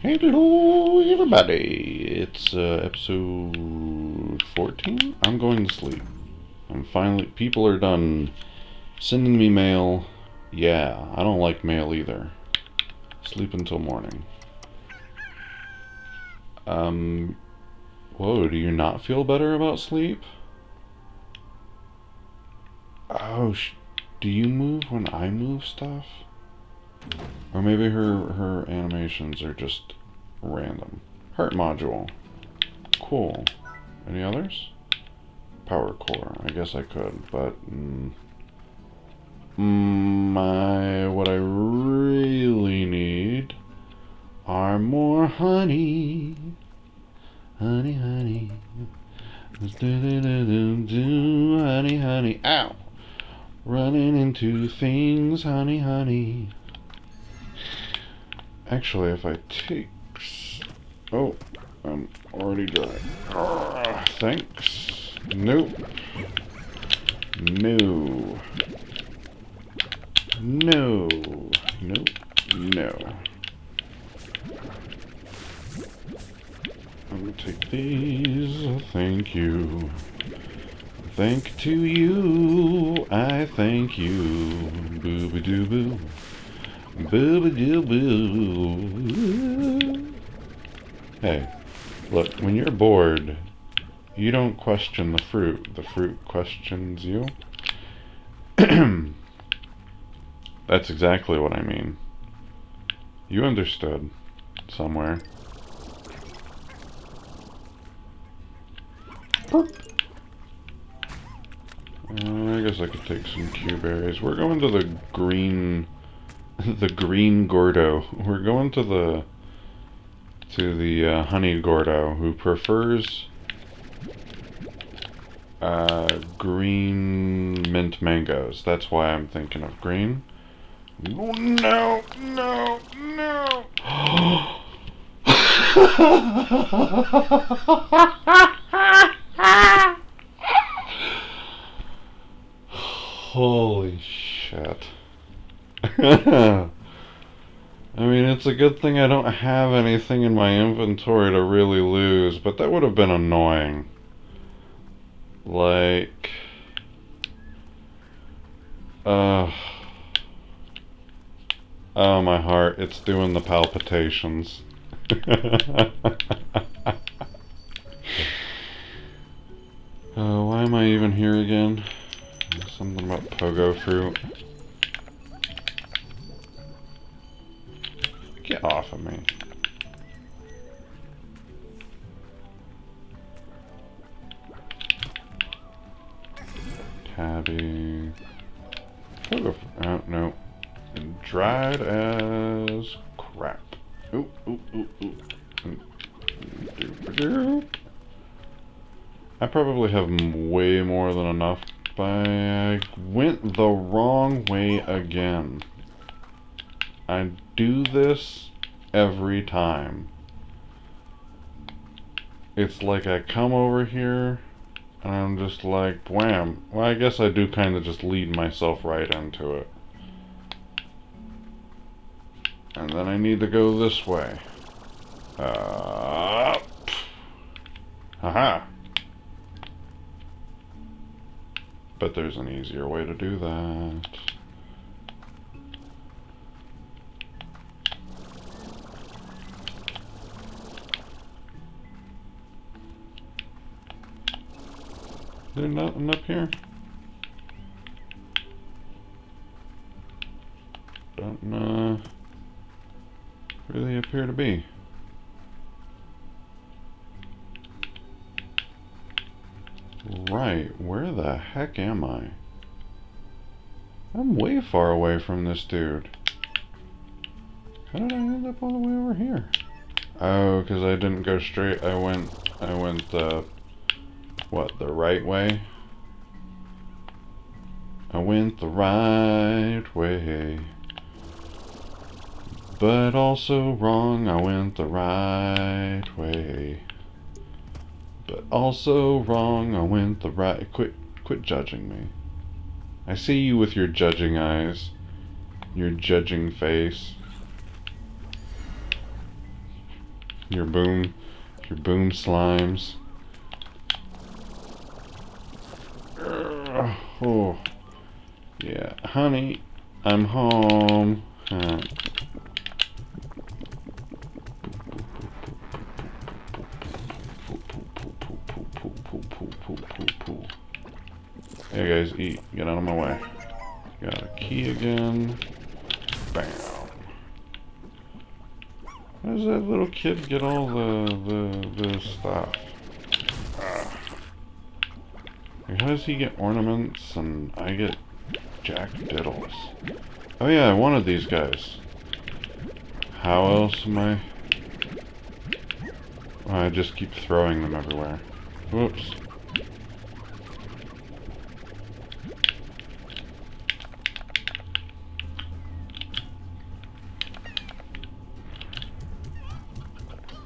Hello, everybody. It's episode 14. I'm going to sleep. I'm finally. People are done sending me mail. Yeah, I don't like mail either. Sleep until morning. Whoa, do you not feel better about sleep? Oh, do you move when I move stuff? Or maybe her animations are just random. Heart module. Cool. Any others? Power core. I guess I could, but what I really need are more honey. Honey, honey. Honey, honey. Ow! Running into things, honey, honey. Actually, if I take... Oh, I'm already dry. Thanks. Nope. No. No. Nope. No. I'm gonna take these. Thank you. Thank to you. I thank you. Boo-ba-doo-boo. Boo-ba-doo-boo. Hey, look, when you're bored, you don't question the fruit. The fruit questions you. That's exactly what I mean. You understood. Somewhere. I guess I could take some Q berries. We're going to the green... the green Gordo. We're going to the honey Gordo, who prefers green mint mangoes. That's why I'm thinking of green. Oh, no, no, no. Holy shit. I mean, it's a good thing I don't have anything in my inventory to really lose, but that would have been annoying. Like... oh, my heart, it's doing the palpitations. Why am I even here again? Something about pogo fruit. Get off of me. Tabby. Pogo fruit. Oh, no. Dried as crap. Ooh, ooh, ooh, ooh. I probably have way more than enough, but I went the wrong way again. I do this every time. It's like I come over here, and I'm just like, wham. Well, I guess I do kind of just lead myself right into it. And then I need to go this way. Haha. But there's an easier way to do that. Is there nothing up here? Don't really appear to be. Right, where the heck am I? I'm way far away from this dude. How did I end up all the way over here? Oh, because I didn't go straight. I went what, the right way? I went the right way. But also wrong, I went the right way. But also wrong, I went the right... Quit judging me. I see you with your judging eyes. Your judging face. Your boom slimes. Oh, yeah, honey, I'm home. Hey guys, eat. Get out of my way. Got a key again. Bam. How does that little kid get all the stuff? Like, how does he get ornaments and I get Jack Diddles? Oh yeah, I wanted these guys. How else am I? Oh, I just keep throwing them everywhere. Whoops.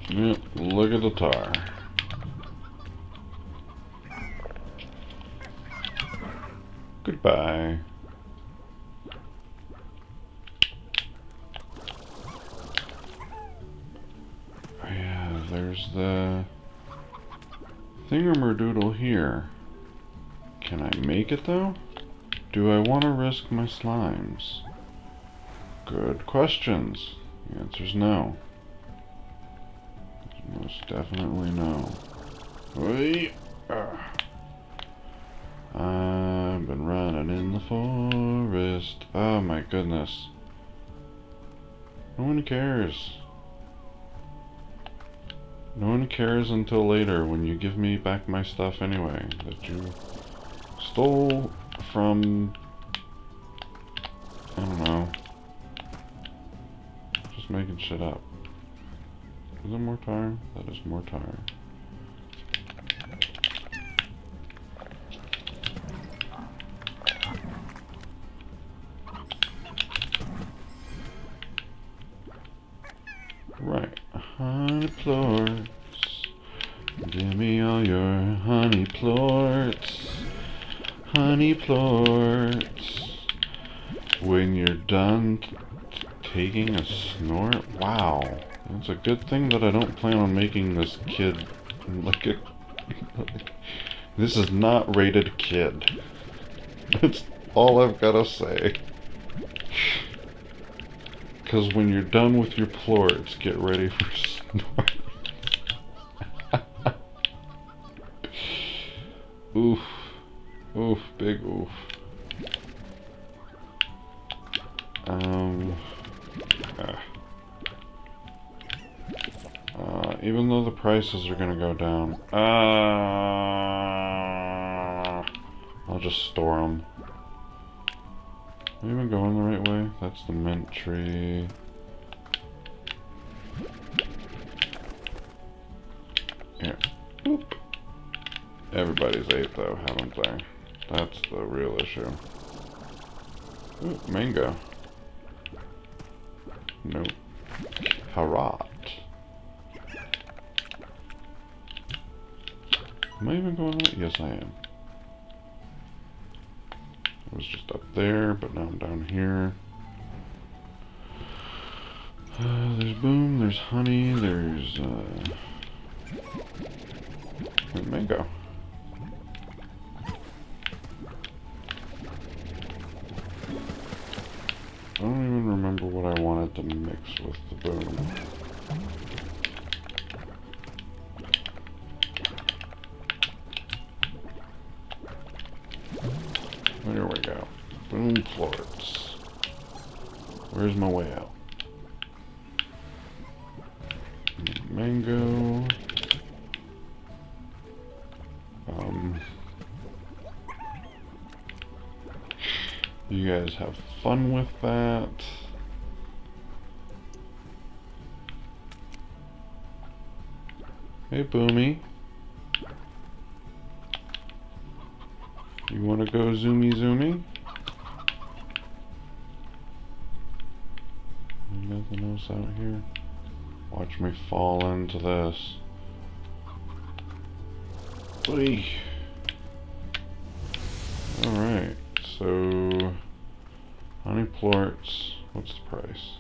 Yep, look at the tar. Goodbye. Oh yeah, there's the thingamerdoodle here. Can I make it though? Do I want to risk my slimes? Good questions. The answer's no. Most definitely no. Wait. I've been running in the forest. Oh my goodness. No one cares. No one cares until later when you give me back my stuff anyway. That you stole from... I don't know. Just making shit up. Is it more tar? That is more tar. Right. Honey plorts. Give me all your honey plorts. Honey plorts. When you're done taking a snort? Wow. It's a good thing that I don't plan on making this kid look at... This is not rated kid. That's all I've gotta say. Because when you're done with your plorts, get ready for snort. Oof. Oof, big oof. Even though the prices are gonna go down, I'll just store them. Am I even going the right way? That's the mint tree. Here. Boop. Everybody's ate though, haven't they? That's the real issue. Ooh, mango. Nope. Carrot. Am I even going right? Yes, I am. I was just up there, but now I'm down here. There's boom, there's honey, there's mango. I don't even remember what I wanted to mix with the boom. There we go. Boom plorts. Where's my way out? Mango. You guys have fun with that. Hey, Boomy. You want to go zoomy zoomy? Nothing else out here? Watch me fall into this. Oy. Alright, so honey plorts, what's the price?